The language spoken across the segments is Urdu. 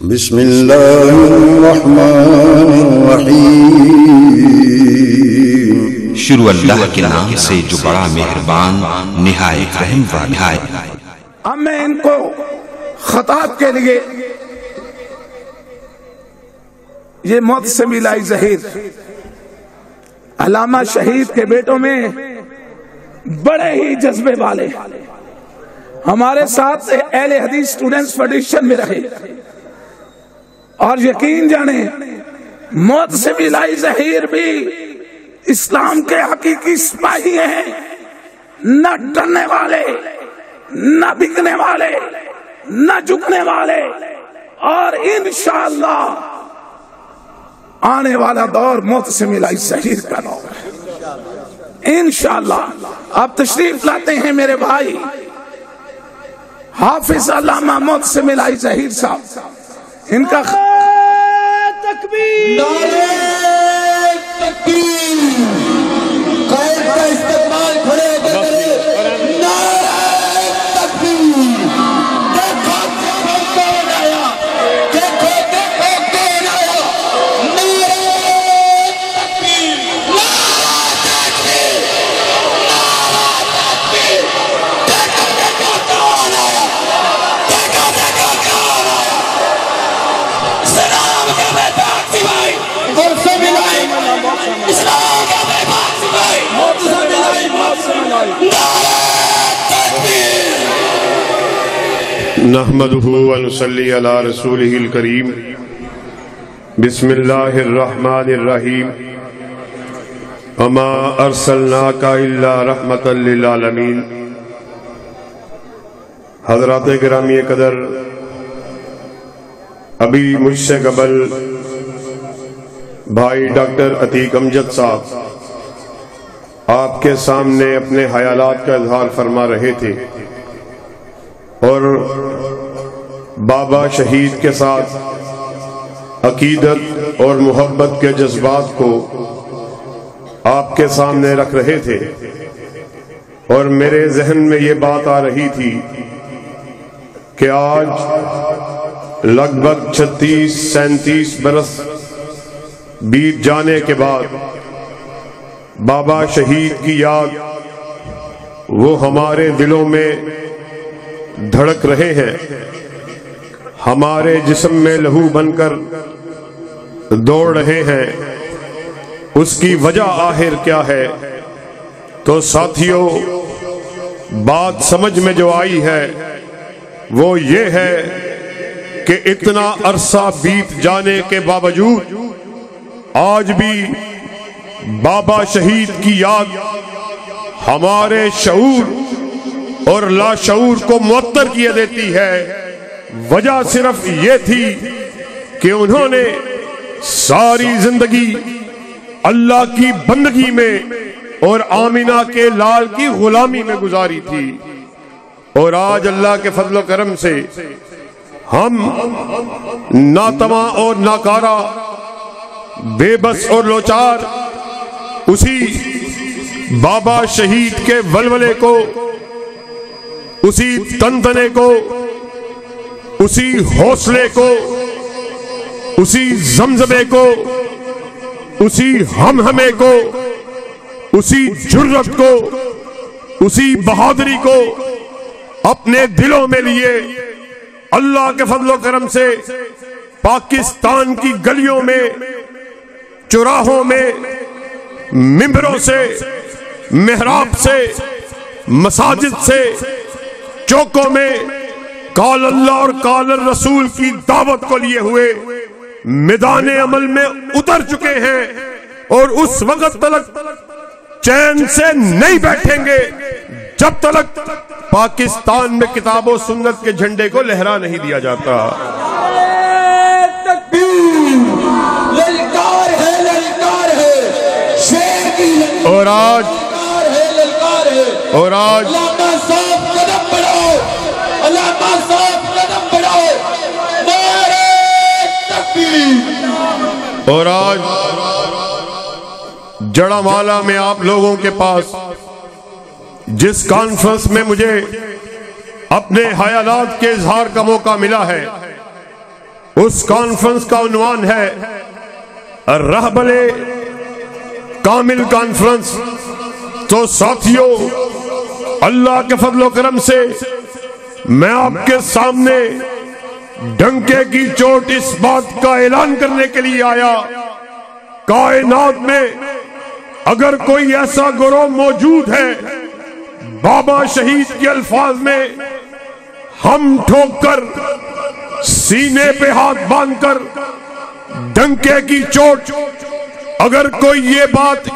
بسم اللہ الرحمن الرحیم۔ شروع اللہ کے نام سے جو بڑا مہربان نہایت رحم والا ہے۔ اب میں ان کو خطاب کے لیے یہ محتسب الہی ظہیر علامہ شہید کے بیٹوں میں بڑے ہی جذبے والے ہمارے ساتھ اہل حدیث اسٹوڈنٹس فیڈریشن میں رہے، اور یقین جانے محتسب الہی ظہیر بھی اسلام کے حقیقی سپاہی ہیں، نہ ڈرنے والے، نہ بکنے والے، نہ جھکنے والے، اور انشاءاللہ آنے والا دور محتسب الہی ظہیر کا دور ہے انشاءاللہ۔ آپ تشریف لاتے ہیں میرے بھائی حافظ علامہ محتسب الہی ظہیر صاحب، ان کا تکبیر، نعرہ تکبیر، قائد کا استقبال کھڑے ہو کر کرے، نعرہ تکبیر۔ دیکھو دیکھو کون آیا، دیکھو دیکھو کون آیا، نعرہ تکبیر، نعرہ تکبیر، نعرہ تکبیر۔ دیکھو دیکھو کون آیا، دیکھو دیکھو کون آیا۔ اسلام کا بے باک سپاہی، محتسب الہی، اسلام کا بے باک سپاہی، محتسب الہی، نعرہ تکبیر۔ نحمده ونصلي على رسوله الكريم بسم الله الرحمن الرحيم وما أرسلناك إلا رحمة للعالمين۔ حضرات گرامی قدر، ابھی مجھ سے قبل بھائی ڈاکٹر عتیق امجد صاحب آپ کے سامنے اپنے خیالات کا اظہار فرما رہے تھے، اور بابا شہید کے ساتھ عقیدت اور محبت کے جذبات کو آپ کے سامنے رکھ رہے تھے، اور میرے ذہن میں یہ بات آ رہی تھی کہ آج لگ بھگ 36-37 برس بیت جانے کے بعد بابا شہید کی یاد وہ ہمارے دلوں میں دھڑک رہے ہیں، ہمارے جسم میں لہو بن کر دوڑ رہے ہیں۔ اس کی وجہ آخر کیا ہے؟ تو ساتھیوں، بات سمجھ میں جو آئی ہے وہ یہ ہے کہ اتنا عرصہ بیت جانے کے باوجود آج بھی بابا شہید کی یاد ہمارے شعور اور لاشعور کو معطر کیے دیتی ہے۔ وجہ صرف یہ تھی کہ انہوں نے ساری زندگی اللہ کی بندگی میں اور آمینہ کے لال کی غلامی میں گزاری تھی، اور آج اللہ کے فضل و کرم سے ہم ناتواں اور ناکارہ، بے بس اور لوچار اسی بابا شہید کے ولولے کو، اسی تنتنے کو، اسی حوصلے کو، اسی زمزمے کو، اسی ہمہمے کو، اسی جرت کو، اسی بہادری کو اپنے دلوں میں لیے اللہ کے فضل و کرم سے پاکستان کی گلیوں میں، چوراہوں میں، ممبروں سے، محراب سے، مساجد سے، چوکوں میں قال اللہ اور قال الرسول کی دعوت کو لیے ہوئے میدان عمل میں اتر چکے ہیں، اور اس وقت تک چین سے نہیں بیٹھیں گے جب تک پاکستان میں کتاب و سنت کے جھنڈے کو لہرا نہیں دیا جاتا۔ للکار ہے، للکار ہے، شیر کی اور آج للکار ہے۔ علامہ صاحب قدم بڑھاؤ، علامہ صاحب قدم بڑھاؤ، نعرہ تکبیر۔ اور آج جڑامالہ میں آپ لوگوں کے پاس جس کانفرنس میں مجھے اپنے خیالات کے اظہار کا موقع ملا ہے، اس کانفرنس کا عنوان ہے رہبر کامل کانفرنس۔ تو ساتھیو، اللہ کے فضل و کرم سے میں آپ کے سامنے ڈنکے کی چوٹ اس بات کا اعلان کرنے کے لیے آیا، کائنات میں اگر کوئی ایسا گروہ موجود ہے، بابا شہید کے الفاظ میں ہم ٹھوک کر سینے پہ ہاتھ باندھ کر ڈنکے کی چوٹ، اگر کوئی یہ بات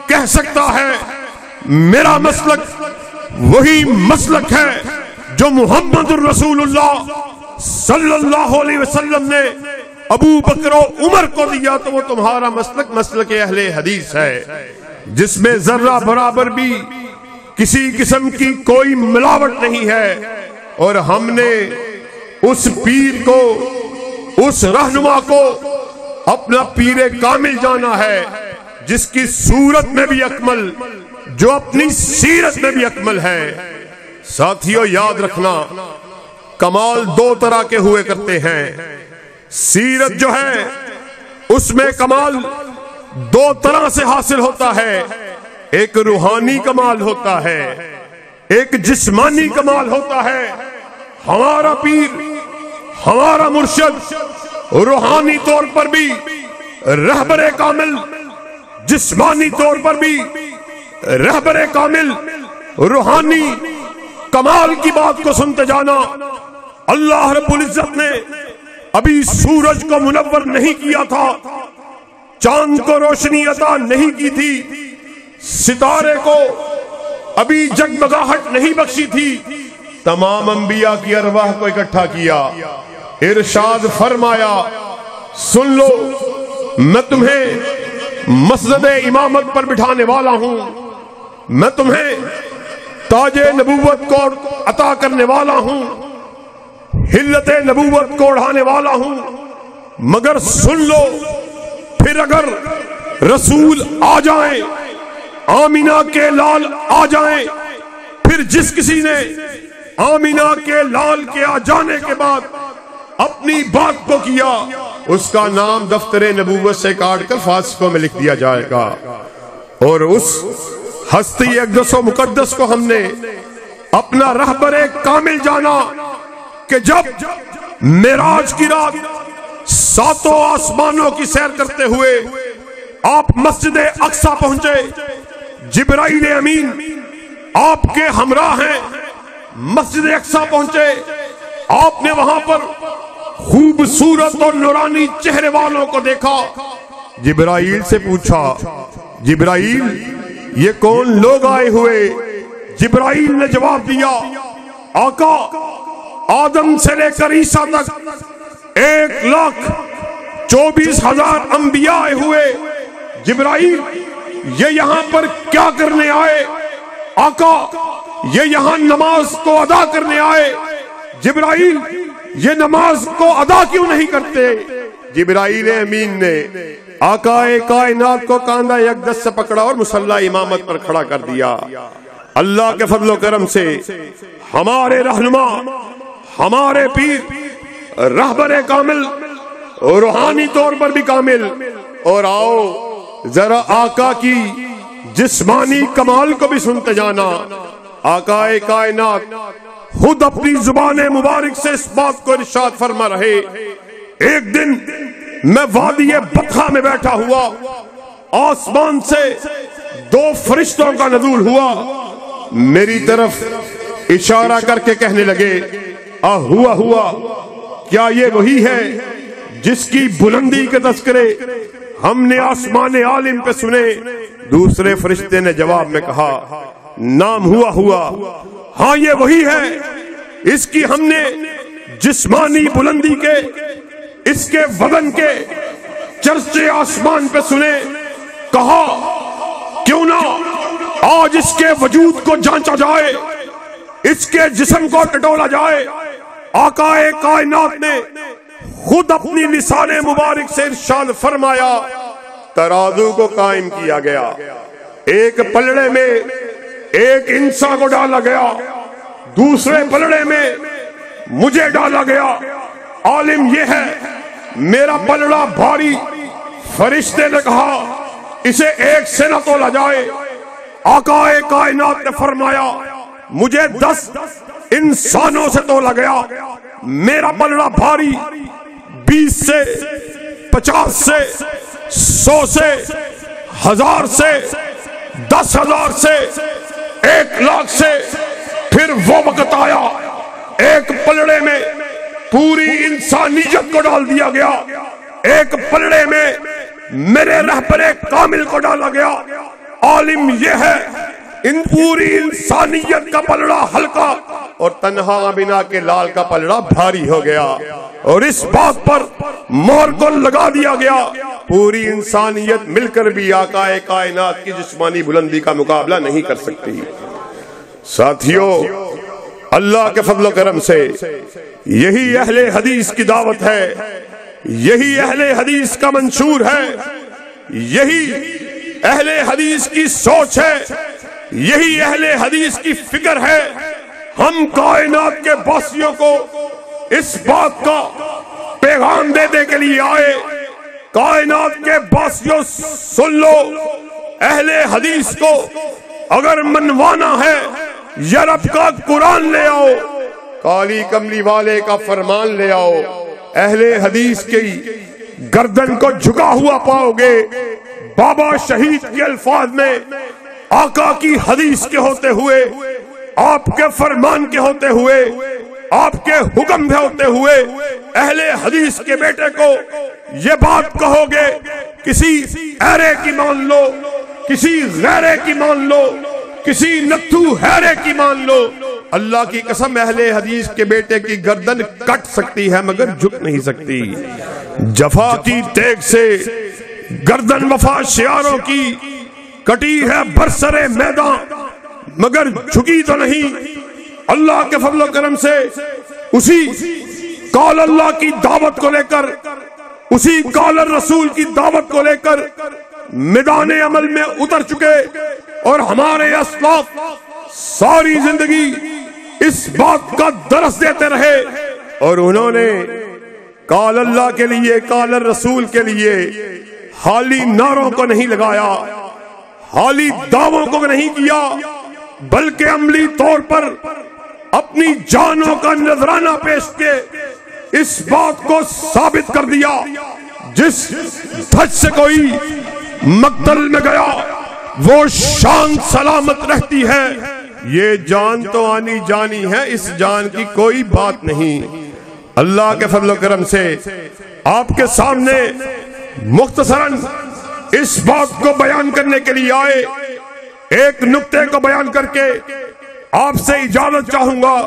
کہہ سکتا ہے، میرا مسلک وہی مسلک ہے جو محمد الرسول اللہ صلی اللہ علیہ وسلم نے ابو بکر و عمر کو دیا، تو وہ تمہارا مسلک مسلک اہل حدیث ہے، جس میں ذرہ برابر بھی کسی قسم کی کوئی ملاوٹ نہیں ہے۔ اور ہم نے اس پیر کو، اس رہنما کو اپنا پیر کامل جانا ہے، جس کی صورت میں بھی اکمل، جو اپنی سیرت میں بھی اکمل ہے۔ ساتھیو، یاد رکھنا، کمال دو طرح کے ہوئے کرتے ہیں۔ سیرت جو ہے اس میں کمال دو طرح سے حاصل ہوتا ہے، ایک روحانی کمال ہوتا ہے، ایک جسمانی کمال ہوتا ہے۔ ہمارا پیر، ہمارا مرشد روحانی طور پر بھی رہبر کامل، جسمانی طور پر بھی رہبر کامل، روحانی کمال کی بات کو سنتے جانا۔ اللہ رب العزت نے ابھی سورج کو منور نہیں کیا تھا، چاند کو روشنی عطا نہیں کی تھی، ستارے کو ابھی جگمگاہٹ نہیں بخشی تھی، تمام انبیاء کی ارواح کو اکٹھا کیا، ارشاد فرمایا، سن لو، میں تمہیں مسجد امامت پر بٹھانے والا ہوں، میں تمہیں تاج نبوت کو عطا کرنے والا ہوں، حلت نبوت کو اڑھانے والا ہوں، مگر سن لو، پھر اگر رسول آ جائیں، آمینہ کے لال آ جائیں، پھر جس کسی نے آمینہ کے لال کے آ جانے کے بعد اپنی بات کو کیا، اس کا نام دفتر نبوت سے کاٹ کر فاسقوں میں لکھ دیا جائے گا۔ اور اس ہستی اقدس و مقدس کو ہم نے اپنا رہبر کامل جانا کہ جب معراج کی رات ساتوں آسمانوں کی سیر کرتے ہوئے آپ مسجد اقصی پہنچے، جبرائیل امین آپ کے ہمراہ ہیں، مسجد اقصی پہنچے، آپ نے وہاں پر خوبصورت اور نورانی چہرے والوں کو دیکھا، جبرائیل سے پوچھا، جبرائیل یہ کون لوگ آئے ہوئے؟ جبرائیل نے جواب دیا، آقا آدم سے لے کر عیسیٰ تک 1,24,000 انبیاء آئے ہوئے۔ جبرائیل یہ یہاں پر کیا کرنے آئے؟ آقا یہ یہاں نماز کو ادا کرنے آئے۔ جبرائیل یہ نماز کو ادا کیوں نہیں کرتے؟ جبرائیل امین نے آقا کائنات کو کاندھا اقدس سے پکڑا اور مصلی امامت پر کھڑا کر دیا۔ اللہ کے فضل و کرم سے ہمارے رہنما، ہمارے پیر، رہبر کامل، روحانی طور پر بھی کامل، اور آؤ ذرا آقا کی جسمانی کمال کو بھی سنتے جانا۔ آقا کائنات خود اپنی زبان مبارک سے اس بات کو ارشاد فرما رہے، ایک دن میں وادی بطحا میں بیٹھا ہوا، آسمان سے 2 فرشتوں کا نزول ہوا، میری طرف اشارہ کر کے کہنے لگے، ہوا کیا یہ وہی ہے جس کی بلندی کے تذکرے ہم نے آسمان عالم پہ سنے؟ دوسرے فرشتے نے جواب میں کہا، نام ہوا، ہاں یہ وہی ہے، اس کی ہم نے جسمانی بلندی کے، اس کے بدن کے چرچے آسمان پہ سنے۔ کہا کیوں نہ آج اس کے وجود کو جانچا جائے، اس کے جسم کو ٹٹولا جائے۔ آقا کائنات نے خود اپنی لسان مبارک سے ارشاد فرمایا، ترازو کو قائم کیا گیا، ایک پلڑے میں ایک انسان کو ڈالا گیا، دوسرے پلڑے میں مجھے ڈالا گیا۔ عالم یہ ہے میرا پلڑا بھاری. فرشتے نے کہا اسے ایک سے نہ تولا جائے. آقا کائنات نے فرمایا مجھے 10 انسانوں سے تولا گیا. میرا پلڑا بھاری 20 سے 50 سے 100 سے 1000 سے 10,000 سے 1,00,000 سے. پھر وہ وقت آیا ایک پلڑے میں پوری انسانیت کو ڈال دیا گیا. ایک پلڑے میں میرے رہبر کامل کو ڈالا گیا. عالم یہ ہے ان پوری انسانیت کا پلڑا ہلکا اور تنہا بنا کے لال کا پلڑا بھاری ہو گیا. اور اس بات پر مہر کو لگا دیا گیا پوری انسانیت مل کر بھی آقا کائنات کی جسمانی بلندی کا مقابلہ نہیں کر سکتی. ساتھیو اللہ کے فضل و کرم سے یہی اہل حدیث کی دعوت ہے, یہی اہل حدیث کا منشور ہے, یہی اہل حدیث کی سوچ ہے, یہی اہل حدیث کی فکر ہے. ہم کائنات کے باسیوں کو اس بات کا پیغام دینے کے لیے آئے. کائنات کے باسیوں سن لو, اہل حدیث کو اگر منوانا ہے یورپ کا قرآن لے آؤ, کالی کملی والے کا فرمان لے آؤ. اہل حدیث کی گردن کو جھکا ہوا پاؤ گے. بابا شہید کے الفاظ میں آقا کی حدیث کے ہوتے ہوئے, آپ کے فرمان کے ہوتے ہوئے, آپ کے حکم کے ہوتے ہوئے اہل حدیث کے بیٹے کو یہ بات کہو گے کسی ایرے کی مان لو, کسی غیرے کی مان لو, کسی نتھو ہیرے کی مان لو. اللہ کی قسم اہل حدیث کے بیٹے کی گردن کٹ سکتی ہے مگر جھک نہیں سکتی. جفا کی تیگ سے گردن وفا شیاروں کی کٹی ہے برسرے میدان مگر جھکی تو نہیں. اللہ کے فضل و کرم سے اسی قال اللہ کی دعوت کو لے کر, اسی قال الرسول کی دعوت کو لے کر میدان عمل میں اتر چکے. اور ہمارے اسلاف ساری زندگی اس بات کا درس دیتے رہے اور انہوں نے قال اللہ کے لیے, قال الرسول کے لیے حالی نعروں کو نہیں لگایا, حالی دعووں کو نہیں کیا, بلکہ عملی طور پر اپنی جانوں کا نذرانہ پیش کے اس بات کو ثابت کر دیا جس دھج سے کوئی مقتل میں گیا وہ شان سلامت رہتی ہے. یہ جان تو آنی جانی ہے, اس جان کی کوئی بات نہیں. اللہ کے فضل و کرم سے آپ کے سامنے مختصراً اس بات کو بیان کرنے کے لیے آئے. ایک نقطے کو بیان کر کے آپ سے اجازت چاہوں گا.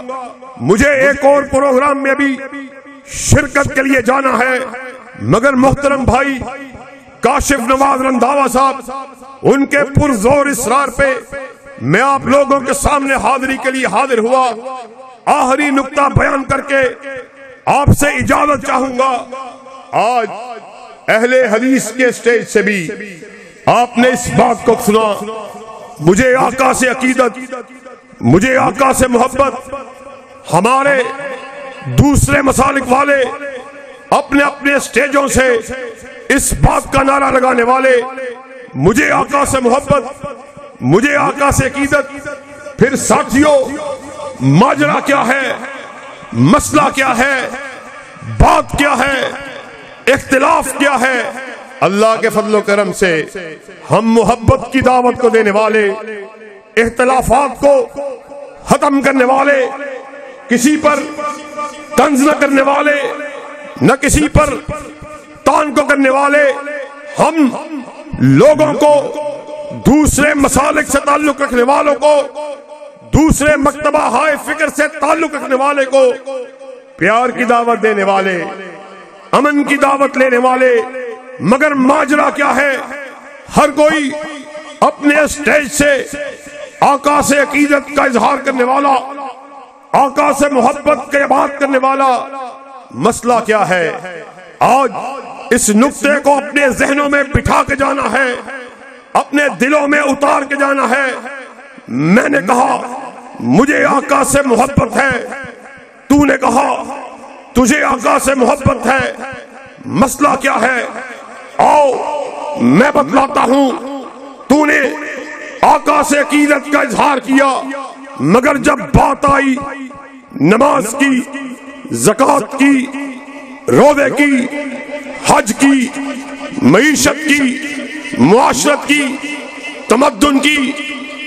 مجھے ایک اور پروگرام میں بھی شرکت کے لیے جانا ہے مگر محترم بھائی کاشف نواز رندھاوا صاحب ان کے پرزور اصرار پہ میں آپ لوگوں کے سامنے حاضری کے لیے حاضر ہوا. آخری نقطہ بیان کر کے آپ سے اجازت چاہوں گا. آج اہل حدیث کے سٹیج سے بھی آپ نے اس بات کو سنا, مجھے آقا سے عقیدت, مجھے آقا سے محبت. ہمارے دوسرے مسالک والے اپنے اپنے سٹیجوں سے اس بات کا نعرہ لگانے والے, مجھے آقا سے محبت, مجھے آقا سے عقیدت. پھر ساتھیوں ماجرا کیا ہے, مسئلہ کیا ہے, بات کیا ہے, اختلاف کیا ہے؟ اللہ کے فضل و کرم سے ہم محبت کی دعوت کو دینے والے, اختلافات کو ختم کرنے والے, کسی پر طنز نہ کرنے والے, نہ کسی پر تان کو کرنے والے. ہم لوگوں کو, دوسرے مسالک سے تعلق رکھنے والوں کو, دوسرے مکتبہ ہائے فکر سے تعلق رکھنے والے کو پیار کی دعوت دینے والے, امن کی دعوت لینے والے. مگر ماجرا کیا ہے؟ ہر کوئی اپنے اسٹیج سے آقا سے عقیدت کا اظہار کرنے والا, آقا سے محبت کی بات کرنے والا. مسئلہ کیا ہے؟ آج اس نقطے کو اپنے ذہنوں میں بٹھا کے جانا ہے, اپنے دلوں میں اتار کے جانا ہے. میں نے کہا مجھے آقا سے محبت ہے, تو نے کہا تجھے آقا سے محبت ہے. مسئلہ کیا ہے؟ آؤ میں بتلاتا ہوں۔ تو نے آقا سے عقیدت کا اظہار کیا، مگر جب بات آئی نماز کی، زکوٰۃ کی، روزے کی، حج کی، معیشت کی، معاشرت کی، تمدن کی،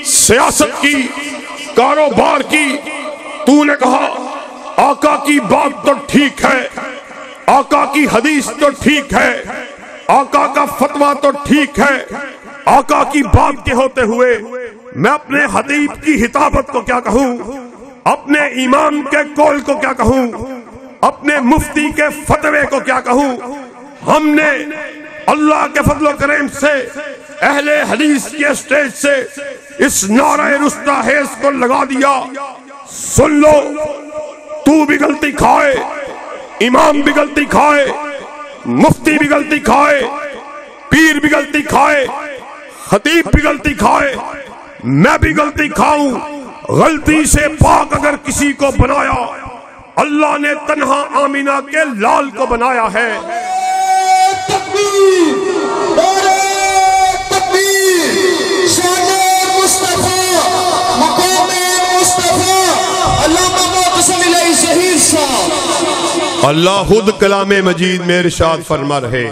سیاست کی، کاروبار کی، تو نے کہا آقا کی بات تو ٹھیک ہے، آقا کی حدیث تو ٹھیک ہے، آقا کا فتویٰ تو ٹھیک ہے، آقا کی بات کے ہوتے ہوئے میں اپنے خطیب کی خطابت کو کیا کہوں، اپنے امام کے قول کو کیا کہوں، اپنے مفتی کے فتوے کو کیا کہوں؟ ہم نے اللہ کے فضل و کرم سے اہل حدیث کے سٹیج سے اس نعرہ رستاخیز کو لگا دیا، سن لو، تو بھی غلطی کھائے، امام بھی غلطی کھائے، مفتی بھی غلطی کھائے، پیر بھی غلطی کھائے، خطیب بھی غلطی کھائے، میں بھی غلطی کھاؤں۔ غلطی سے پاک اگر کسی کو بنایا، اللہ نے تنہا آمینہ کے لال کو بنایا ہے۔ تکبیر، نعرہ تکبیر، شان مصطفیٰ، مقام مصطفیٰ، علامہ معتصم الیہ ظہیر صاحب۔ اللہ خود کلام مجید میں ارشاد فرما رہے،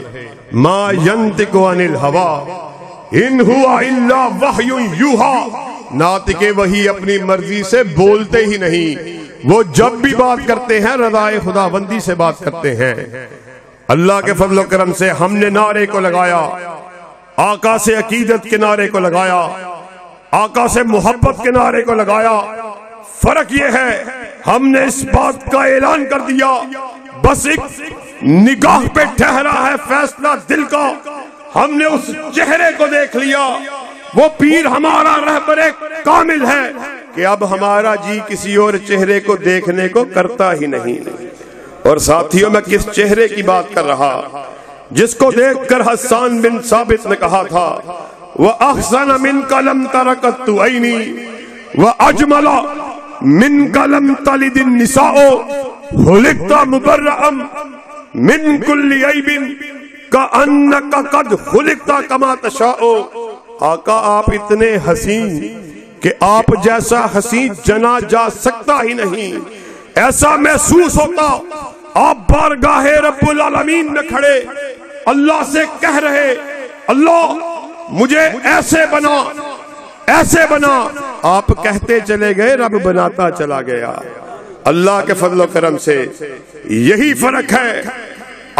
ما ینطق عن الہویٰ ان ہوا الا وحی یوحیٰ۔ ناطق وحی اپنی مرضی سے بولتے ہی نہیں، وہ جب بھی بات کرتے ہیں رضائے خداوندی سے بات کرتے ہیں۔ اللہ کے فضل و کرم سے ہم نے نعرے کو لگایا، آقا سے عقیدت کے نعرے کو لگایا، آقا سے محبت کے نعرے کو لگایا۔ فرق یہ ہے ہم نے اس بات کا اعلان کر دیا، بس ایک نگاہ پہ ٹھہرا ہے فیصلہ دل کا، ہم نے اس چہرے کو دیکھ لیا، وہ پیر ہمارا رہبر کامل ہے کہ اب ہمارا جی کسی اور چہرے کو دیکھنے کو کرتا ہی نہیں۔ اور ساتھیوں میں کس چہرے کی بات کر رہا؟ جس کو دیکھ کر حسان بن ثابت نے کہا تھا، وَأَحْسَنَ مِنْكَ لَمْ تَرَ قَطُّ عَيْنِي وَأَجْمَلَ مِنْكَ لَمْ تَلِدِ النِّسَاءُ خُلِقْتَ مُبَرَّأً مِنْ كُلِّ عَيْبٍ كَأَنَّكَ قَدْ خُلِقْتَ كَمَا تَشَاءُ۔ آقا آپ اتنے حسین کہ آپ جیسا حسین جنا جا سکتا ہی نہیں۔ ایسا محسوس ہوتا آپ بارگاہ رب العالمین میں کھڑے اللہ سے کہہ رہے، اللہ مجھے ایسے بنا، ایسے بنا۔ آپ کہتے چلے گئے، رب بناتا چلا گیا۔ اللہ کے فضل و کرم سے یہی فرق ہے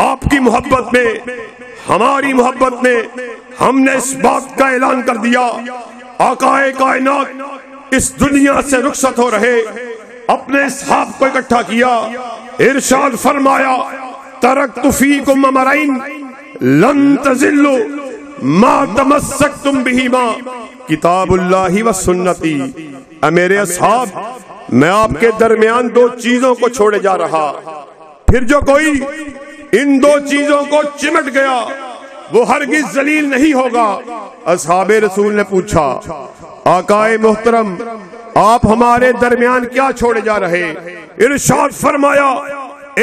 آپ کی محبت میں، ہماری محبت میں۔ ہم نے اس بات کا اعلان کر دیا، آقا کائنات اس دنیا سے رخصت ہو رہے، اپنے اصحاب کو اکٹھا کیا، ارشاد فرمایا، ترکت فیکم امرین لن تضلوا ما تمسکتم بہما کتاب اللہ و سنتی۔ اے میرے اصحاب، میں آپ کے درمیان دو چیزوں کو چھوڑے جا رہا، پھر جو کوئی ان دو چیزوں کو چمٹ گیا وہ ہرگز ذلیل نہیں ہوگا۔ اصحاب رسول نے پوچھا، آقا محترم آپ ہمارے درمیان کیا چھوڑے جا رہے؟ ارشاد فرمایا،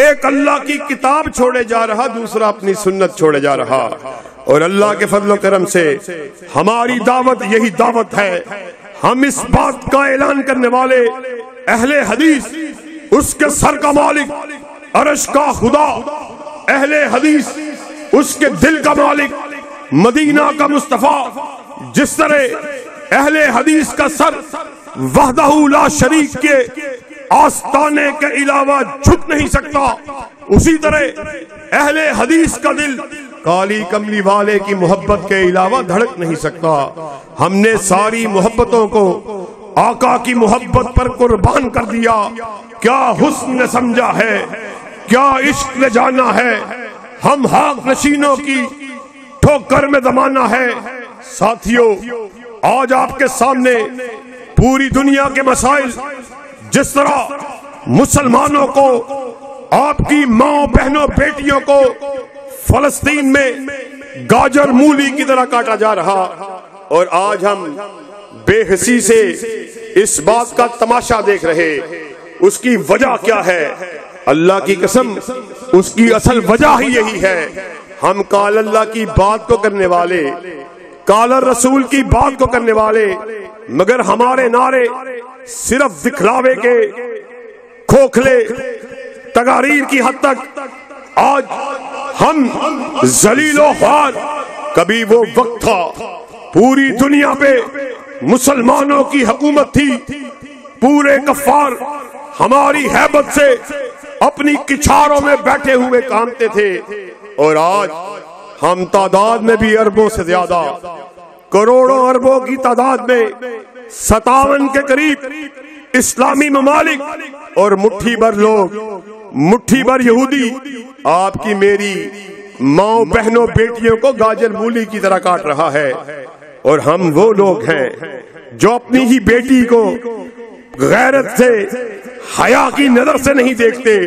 ایک اللہ کی کتاب چھوڑے جا رہا، دوسرا اپنی سنت چھوڑے جا رہا۔ اور اللہ کے فضل و کرم سے ہماری دعوت یہی دعوت ہے۔ ہم اس بات کا اعلان کرنے والے اہل حدیث، اس کے سر کا مالک عرش کا خدا، اہل حدیث اس کے دل کا مالک مدینہ کا مصطفیٰ۔ جس طرح اہل حدیث کا سر وحدہ لا شریک کے آستانے کے علاوہ جھک نہیں سکتا، اسی طرح اہل حدیث کا دل کالی کملی والے کی محبت کے علاوہ دھڑک نہیں سکتا۔ ہم نے ساری محبتوں کو آقا کی محبت پر قربان کر دیا۔ کیا حسن نے سمجھا ہے، کیا عشق نے جانا ہے، ہم حق نشینوں کی ٹھوکر میں زمانہ ہے۔ ساتھیوں، آج آپ کے سامنے پوری دنیا کے مسائل، جس طرح مسلمانوں کو، آپ کی ماں بہنوں بیٹیوں کو فلسطین میں گاجر مولی کی طرح کاٹا جا رہا، اور آج ہم بے حسی سے اس بات کا تماشا دیکھ رہے، اس کی وجہ کیا ہے؟ اللہ کی قسم اس کی اصل وجہ ہی یہی ہے، ہم قال اللہ کی بات کو کرنے والے، قال الرسول کی بات کو کرنے والے، مگر ہمارے نعرے صرف دکھلاوے کے، کھوکھلے تقاریر کی حد تک۔ آج ہم ذلیل و خوار، کبھی وہ وقت تھا پوری دنیا پہ مسلمانوں کی حکومت تھی، پورے کفار ہماری ہیبت سے اپنی کچھاروں میں بیٹھے ہوئے کامتے تھے، اور آج ہم تعداد میں بھی اربوں سے زیادہ، کروڑوں اربوں کی تعداد میں 57 کے قریب اسلامی ممالک اور مٹھی بھر لوگ، مٹھی بھر یہودی آپ کی میری ماں بہنوں بیٹیوں کو گاجر مولی کی طرح کاٹ رہا ہے، اور ہم وہ لوگ ہیں جو اپنی ہی بیٹی کو غیرت سے، حیا کی نظر سے نہیں دیکھتے،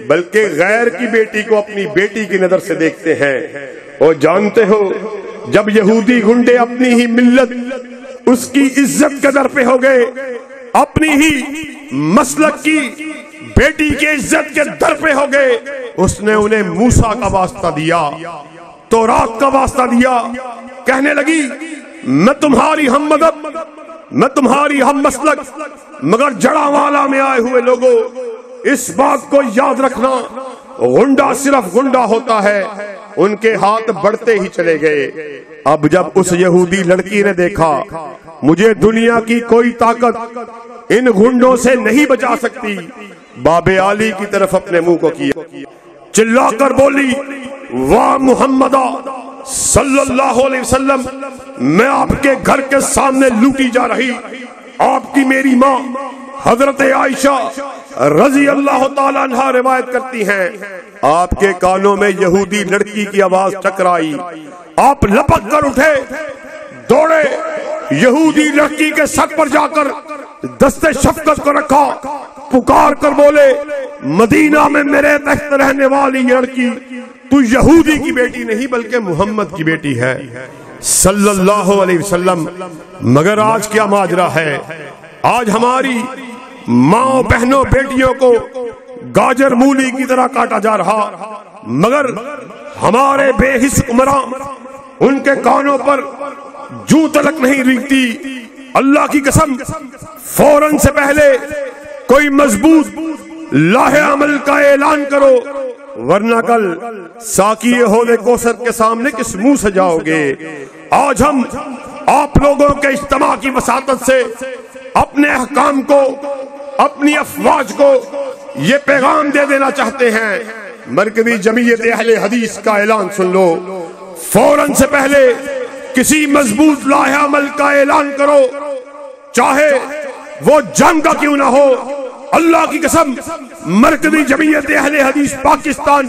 بلکہ غیر کی بیٹی کو اپنی بیٹی کی نظر سے دیکھتے ہیں۔ اور جانتے ہو جب یہودی گنڈے اپنی ہی ملت، اس کی عزت کے در پہ ہو گئے، اپنی ہی مسلک کی بیٹی کی عزت کے در پہ ہو گئے، اس نے انہیں موسیٰ کا واسطہ دیا، تورات کا واسطہ دیا، کہنے لگی میں تمہاری ہم مذہب، میں تمہاری ہم مسلک، مگر جڑا والا میں آئے ہوئے لوگوں اس بات کو یاد رکھنا، گنڈا صرف گنڈا ہوتا ہے۔ ان کے ہاتھ بڑھتے ہی چلے گئے۔ اب جب اس یہودی لڑکی نے دیکھا مجھے دنیا کی کوئی طاقت ان گنڈوں سے نہیں بچا سکتی، باب علی کی طرف اپنے منہ کو کیا، چلا کر بولی واہ محمدہ صلی اللہ علیہ وسلم، میں آپ کے گھر کے سامنے لوٹی جا رہی، آپ کی میری ماں حضرت عائشہ رضی اللہ تعالیٰ عنہ روایت کرتی ہیں، آپ کے کانوں میں یہودی لڑکی کی آواز ٹکرائی، آپ لپک کر اٹھے، دوڑے، یہودی لڑکی کے سر پر جا کر دست شفقت کو رکھا، پکار کر بولے مدینہ میں میرے تحت رہنے والی لڑکی تو یہودی کی بیٹی نہیں بلکہ محمد کی بیٹی ہے صلی اللہ علیہ وسلم۔ مگر آج کیا ماجرا ہے، آج ہماری ماں بہنوں بیٹیوں کو گاجر مولی کی طرح کاٹا جا رہا، مگر ہمارے بے حس عمران ان کے کانوں پر جوں تلک نہیں ریگتی۔ اللہ کی قسم فوراً سے پہلے کوئی مضبوط لاہ عمل کا اعلان کرو، ورنہ کل ساقی حوض کوثر کے سامنے کس منہ سے جاؤ گے۔ آج ہم آپ لوگوں کے اجتماع کی وساطت سے اپنے احکام کو، اپنی افواج کو یہ پیغام دے دینا چاہتے ہیں، مرکزی جمعیت اہل حدیث کا اعلان سن لو، فوراً سے پہلے کسی مضبوط لاہ عمل کا اعلان کرو، چاہے وہ جنگ کا کیوں نہ ہو۔ اللہ کی قسم مرکزی جمعیت اہل حدیث پاکستان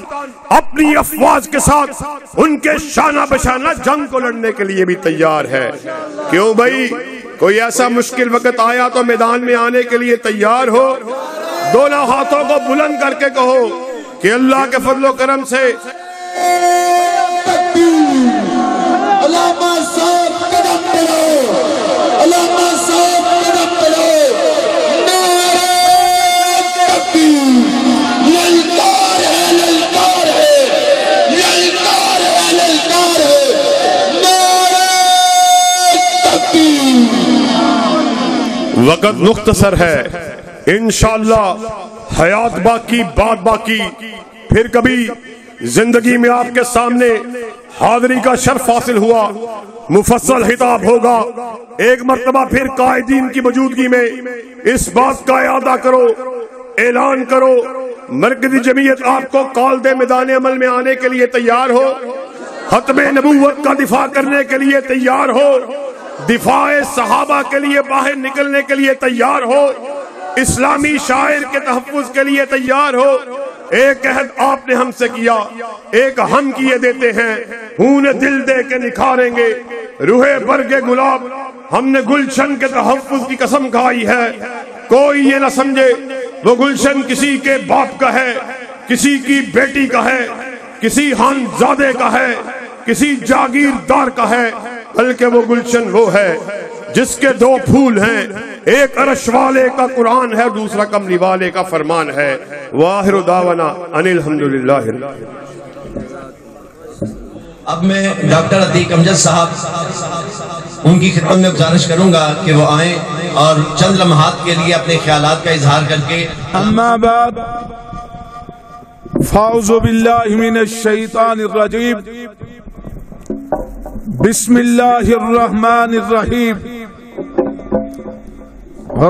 اپنی افواج کے ساتھ ان کے شانہ بشانہ جنگ کو لڑنے کے لیے بھی تیار ہے۔ کیوں بھائی، کوئی ایسا مشکل وقت آیا تو میدان میں آنے کے لیے تیار ہو؟ دونوں ہاتھوں کو بلند کر کے کہو کہ اللہ کے فضل و کرم سے علامہ صاحب قدم پڑھو، علامہ صاحب قدم پڑھو، نعرہ تکبیر، للکار ہے، للکار ہے، للکار ہے، للکار ہے، نعرہ تکبیر۔ وقت مختصر ہے، انشاءاللہ حیات باقی، بات باقی، پھر کبھی زندگی میں آپ کے سامنے حاضری کا شرف حاصل ہوا، مفصل خطاب ہوگا، ایک مرتبہ پھر قائدین کی موجودگی میں اس بات کا اعادہ کرو، اعلان کرو، مرکزی جمعیت آپ کو کال دے میدان عمل میں آنے کے لیے تیار ہو، ختم نبوت کا دفاع کرنے کے لیے تیار ہو، دفاع صحابہ کے لیے باہر نکلنے کے لیے تیار ہو، اسلامی شاعر کے تحفظ کے لیے تیار ہو۔ ایک عہد آپ نے ہم سے کیا، ایک ہم کیے دیتے ہیں، خون دل دے کے نکھاریں گے، روح برگ گلاب، ہم نے گلشن کے تحفظ کی قسم کھائی ہے۔ کوئی یہ نہ سمجھے وہ گلشن کسی کے باپ کا ہے، کسی کی بیٹی کا ہے، کسی خانزادے کا ہے، کسی جاگیردار کا ہے، بلکہ وہ گلشن وہ ہے جس کے دو پھول ہیں، ایک عرش والے کا قرآن ہے، دوسرا کملی والے کا فرمان ہے۔ وآخر دعوانا ان الحمدللہ۔ اب میں ڈاکٹر عتیق امجد صاحب ان کی خدمت میں گزارش کروں گا کہ وہ آئیں اور چند لمحات کے لیے اپنے خیالات کا اظہار کر کے۔ اما بعد فاعوذ باللہ من الشیطان الرجیم، بسم اللہ الرحمن الرحیم،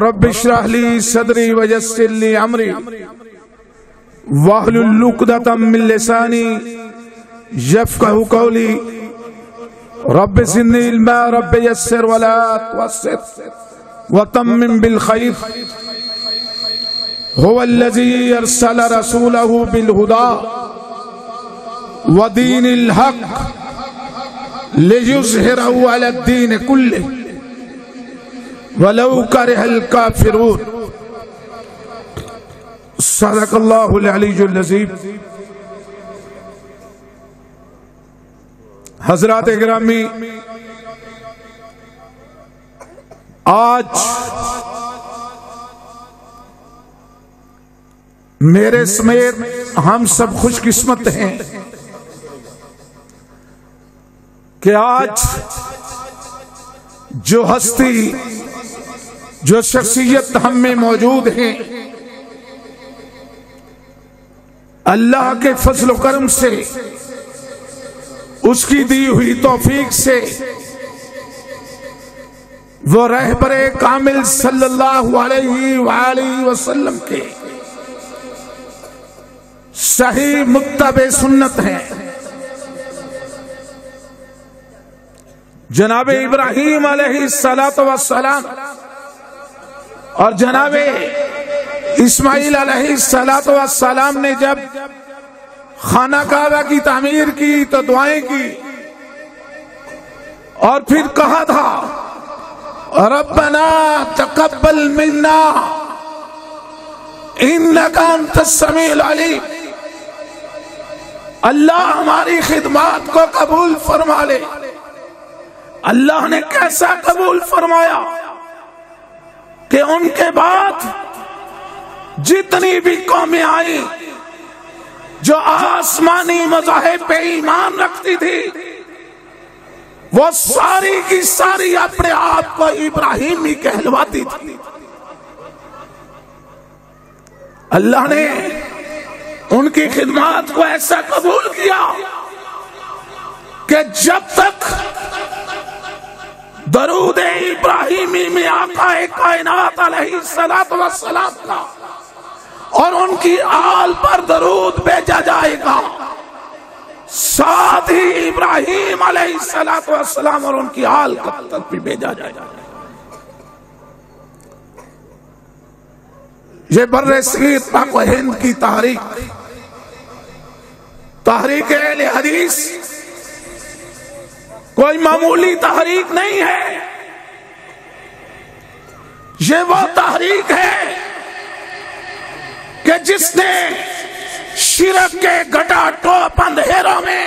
رب اشرح لی صدری ویسر لی امری واحلل عقدۃ من لسانی یفقہوا قولی، رب زدنی علما، رب یسر ولا تعسر وتمم بالخیر، هو الذی ارسل رسولہ بالہدی ودین الحق لیظہرہ علی الدین کلہ ولو کرہ الکافرون۔ صدق اللہ العلی العظیم۔ حضرات گرامی، آج میرے سمیت ہم سب خوش قسمت ہیں کہ آج جو ہستی، جو شخصیت ہم میں موجود ہیں، اللہ کے فضل و کرم سے، اس کی دی ہوئی توفیق سے، وہ رہبر کامل صلی اللہ علیہ وآلہ وسلم کے صحیح متبع سنت ہیں۔ جناب ابراہیم علیہ السلام اور جناب اسماعیل علیہ السلام نے جب خانہ کعبہ کی تعمیر کی تو دعائیں کی اور پھر کہا تھا ربنا تقبل منا انک انت السمیع العلیم، اللہ ہماری خدمات کو قبول فرما لے۔ اللہ نے کیسا قبول فرمایا کہ ان کے بعد جتنی بھی قومیں آئیں جو آسمانی مذاہب پہ ایمان رکھتی تھی، وہ ساری کی ساری اپنے آپ کو ابراہیمی کہلواتی تھی۔ اللہ نے ان کی خدمات کو ایسا قبول کیا کہ جب تک درود ابراہیمی میں آقا کائنات علیہ السلام کا اور ان کی آل پر درود بھیجا جائے گا، ساتھ ہی ابراہیم علیہ السلام اور ان کی آل تک بھی بھیجا جائے گا۔ یہ بر صغیر پاک و ہند کی تحریک اہل حدیث کوئی معمولی تحریک نہیں ہے، یہ وہ تحریک ہے کہ جس نے شرک کے گٹا ٹوپ اندھیروں میں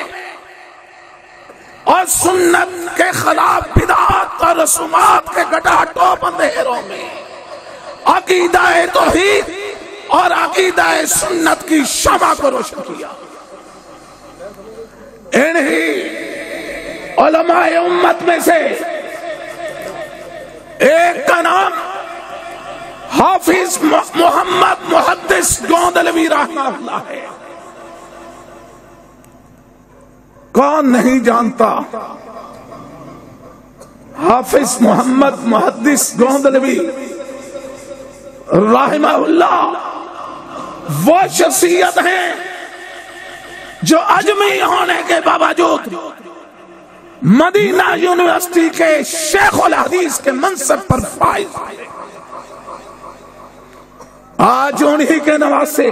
اور سنت کے خلاف بدعات اور رسومات کے گٹا ٹوپ اندھیروں میں عقیدہ توحید اور عقیدہ سنت کی شمع کو روشن کیا۔ انہی علماء امت میں سے ایک کا نام حافظ محمد محدث گوندلوی رحمہ اللہ ہے۔ کون نہیں جانتا حافظ محمد محدث گوندلوی رحمہ اللہ وہ شخصیت ہیں جو اجمی ہونے کے باوجود مدینہ یونیورسٹی کے شیخ الحدیث کے منصب پر فائز ہیں۔ آج انہی کے نواسے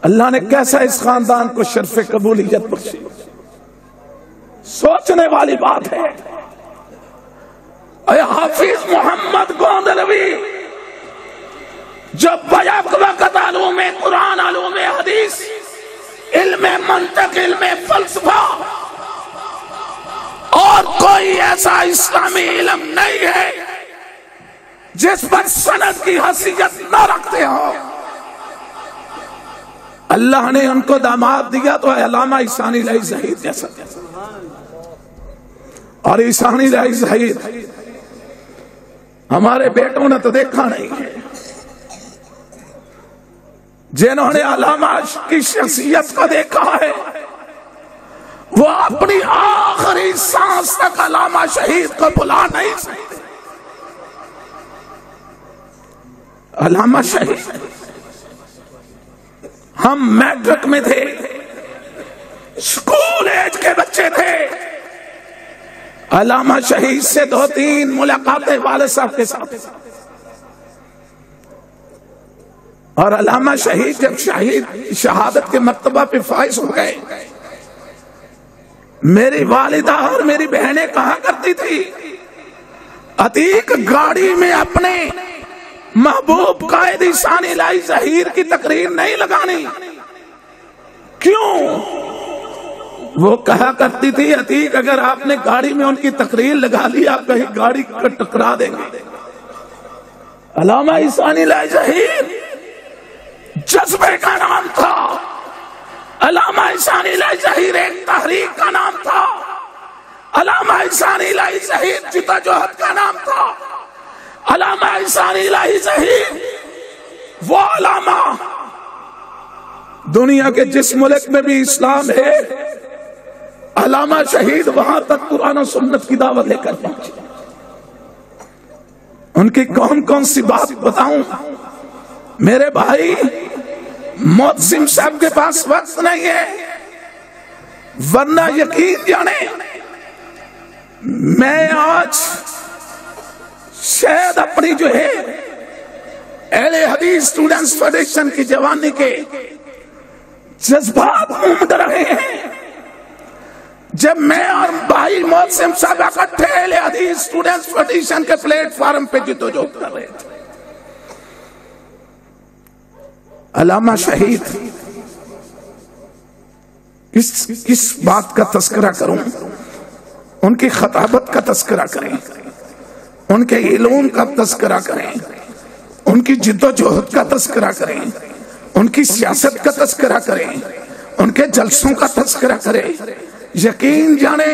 اللہ نے کیسا اس خاندان کو شرف قبولیت بخشی، سوچنے والی بات ہے۔ اے حافظ محمد گوندلوی جو بیک وقت علوم قرآن، علوم حدیث، علم منطق، علم فلسفہ اور کوئی ایسا اسلامی علم نہیں ہے جس پر سند کی حیثیت نہ رکھتے ہو. اللہ نے ان کو داماد دیا تو علامہ عیسانی لائی ظہیر جیسا. اور عیسانی لائی ظہیر ہمارے بیٹوں نے تو دیکھا نہیں ہے. جنہوں نے علامہ کی شخصیت کو دیکھا ہے وہ اپنی آخری سانس تک علامہ شہید کو بلا نہیں سکتے. علامہ شہید ہم میٹرک میں تھے, اسکول ایج کے بچے تھے. علامہ شہید سے 2-3 ملاقاتیں والد صاحب کے ساتھ. اور علامہ شہید جب شہادت کے مرتبہ پہ فائز ہو گئے, میری والدہ اور میری بہنیں کہا کرتی تھی عتیق گاڑی میں اپنے محبوب قائد عیسانی لائی ظہیر کی تقریر نہیں لگانی. کیوں؟ وہ کہا کرتی تھی عتیق اگر آپ نے گاڑی میں ان کی تقریر لگا لی آپ کہیں گاڑی کو ٹکرا دیں گے. علامہ عیسانی لائی ظہیر جذبے کا نام تھا. علامہ عیسانی لائی ظہیر ایک تحریک کا نام تھا. علامہ عیسانی لائی ظہیر جدوجہد کا نام تھا. علامہ عیسانی لائی ظہیر وہ علامہ دنیا کے جس ملک میں بھی اسلام ہے علامہ شہید وہاں تک قرآن و سنت کی دعوت لے کر پہنچے. ان کی کون کون سی بات بتاؤں میرے بھائی. محسن صاحب کے پاس وقت نہیں ہے ورنہ یقین جانے میں آج شاید اپنی جو ہے اہل حدیث اسٹوڈنٹس فیڈریشن کی جوانی کے جذبات امڈ رہے ہیں جب میں اور بھائی محسن صاحب اکٹھے اہل حدیث اسٹوڈنٹس فیڈریشن کے پلیٹ فارم پہ جدوجہد کر رہے تھے. علامہ شہید کس بات کا تذکرہ کروں؟ ان کی خطابت کا تذکرہ کریں, ان کے علوم کا تذکرہ کریں, ان کی جد و جہد کا تذکرہ کریں, ان کی سیاست کا تذکرہ کریں, ان کے جلسوں کا تذکرہ کریں. یقین جانے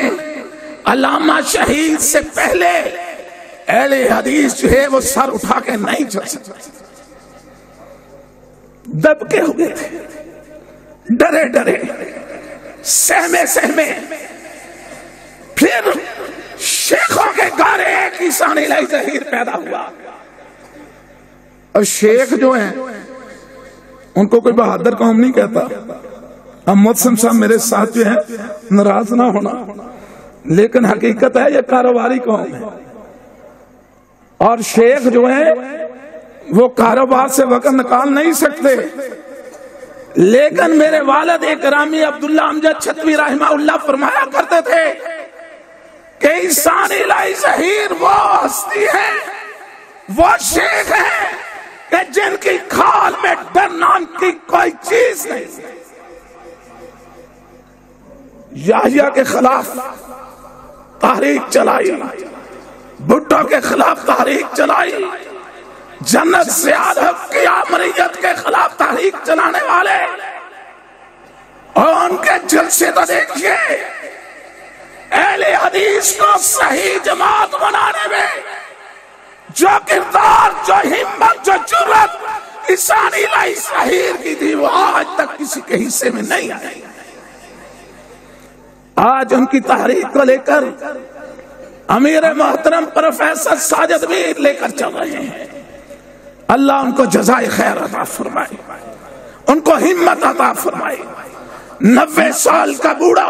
علامہ شہید سے پہلے اہل حدیث جو ہے وہ سر اٹھا کے نہیں چل سکتے. دب کے ہوئے تھے, ڈرے ڈرے, سہمے سہمے. پھر شیخوں کے گھر ایک عیسانی لائی ظہیر پیدا ہوا. اور شیخ جو ہیں ان کو کوئی بہادر قوم نہیں کہتا. اب محسن صاحب میرے ساتھ جو ہیں ناراض نہ ہونا, لیکن حقیقت ہے یہ کاروباری قوم ہے. اور شیخ جو ہیں وہ کاروبار سے وقت نکال نہیں سکتے. لیکن میرے والد اکرامی عبداللہ امجد چھتوی رحمہ اللہ فرمایا کرتے تھے کہ عیسانی لائی ظہیر وہ ہستی ہے, وہ شیخ ہے کہ جن کی کھال میں ڈر نام کی کوئی چیز نہیں. یحییٰ کے خلاف تحریک چلائی, بھٹو کے خلاف تحریک چلائی, جنت زیاد حق کی آمریت کے خلاف تحریک چلانے والے, اور ان کے جلسے تو دیکھیے. اہل حدیث کو صحیح جماعت بنانے میں جو کردار, جو ہمت, جو جرأت عیسانی لائی ظہیر کی تھی وہ آج تک کسی کے حصے میں نہیں آئی. آج ان کی تحریک کو لے کر امیر محترم پروفیسر ساجد میر لے کر چل رہے ہیں. اللہ ان کو جزائے خیر عطا فرمائے, ان کو ہمت عطا فرمائے. 90 سال کا بوڑھا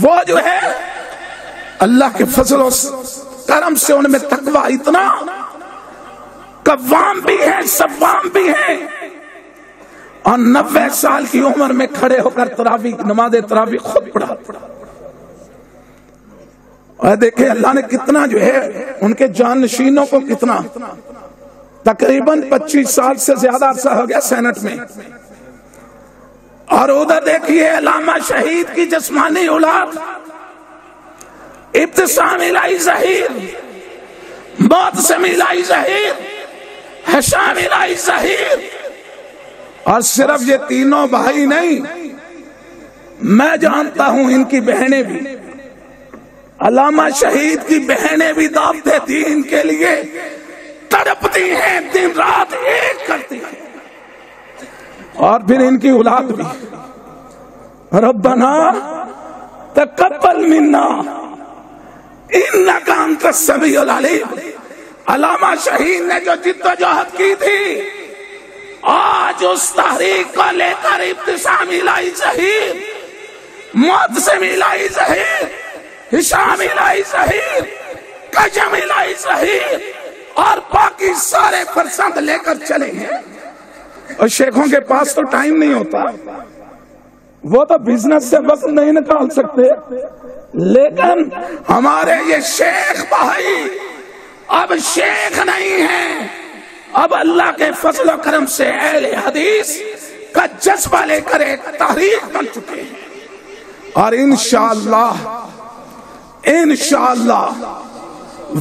وہ جو ہے اللہ کے فضل و کرم سے ان میں تقویٰ اتنا, قوام بھی ہے, صوام بھی ہے, اور 90 سال کی عمر میں کھڑے ہو کر تراویح, نماز تراویح خود پڑھا. اور دیکھیں اللہ نے کتنا جو ہے ان کے جانشینوں کو کتنا, تقریباً 25 سال سے زیادہ عرصہ ہو گیا سینٹ میں. اور ادھر دیکھیے علامہ شہید کی جسمانی اولاد ابتسام الہی ظہیر، معتصم الہی ظہیر، ہشام الہی ظہیر، اور صرف یہ تینوں بھائی نہیں، میں جانتا ہوں ان کی بہنیں بھی، علامہ شہید کی بہنیں بھی دعوت دیتی ان کے لیے، تڑپتی ہیں، دن رات ایک کرتی ہیں، اور پھر ان کی اولاد بھی، ربنا تقبل منا انک انت السمیع العلیم۔ علامہ شہید نے جو جدوجہد کی تھی، آج اس تحریک کو لے کر ابتسام الہی ظہیر، معتصم الہی ظہیر، ہشام الہی ظہیر، کجم الہی ظہیر اور باقی سارے فرزند لے کر چلے ہیں۔ اور شیخوں کے پاس تو ٹائم نہیں ہوتا، وہ تو بزنس سے وقت نہیں نکال سکتے، لیکن ہمارے یہ شیخ بھائی اب شیخ نہیں ہیں، اب اللہ کے فضل و کرم سے اہل حدیث کا جذبہ لے کر ایک تحریک بن چکے ہیں، اور انشاءاللہ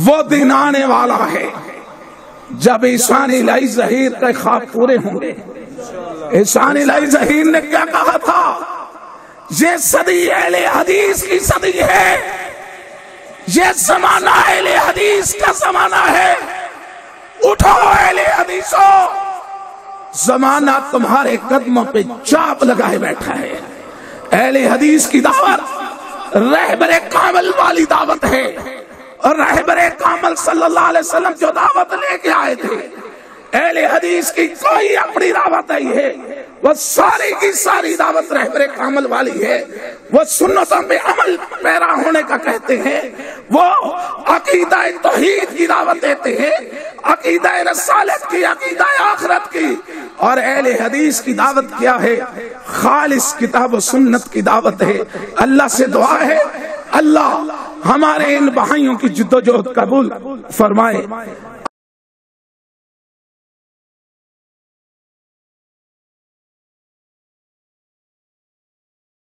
وہ دن آنے والا ہے جب احسان الہی ظہیر کے خواب پورے ہوں گے۔ احسان الہی ظہیر نے کیا کہا تھا؟ یہ صدی اہل حدیث کی صدی ہے، یہ زمانہ اہل حدیث کا زمانہ ہے، اٹھو اہل حدیثوں، زمانہ تمہارے قدموں پہ چاپ لگائے بیٹھا ہے۔ اہل حدیث کی دعوت رہبر کامل والی دعوت ہے، اور رہبر کامل صلی اللہ علیہ وسلم جو دعوت لے کے آئے تھے، اہل حدیث کی کوئی اپنی دعوت نہیں ہے، وہ ساری کی ساری دعوت رہبر کامل والی ہے۔ وہ سنتوں پہ عمل پیرا ہونے کا کہتے ہیں، وہ عقیدہ توحید کی دعوت دیتے ہیں، عقیدہ رسالت کی، عقیدہ آخرت کی، اور اہل حدیث کی دعوت کیا ہے؟ خالص کتاب و سنت کی دعوت ہے۔ اللہ سے دعا ہے اللہ ہمارے ان بھائیوں کی جدوجہد قبول فرمائے،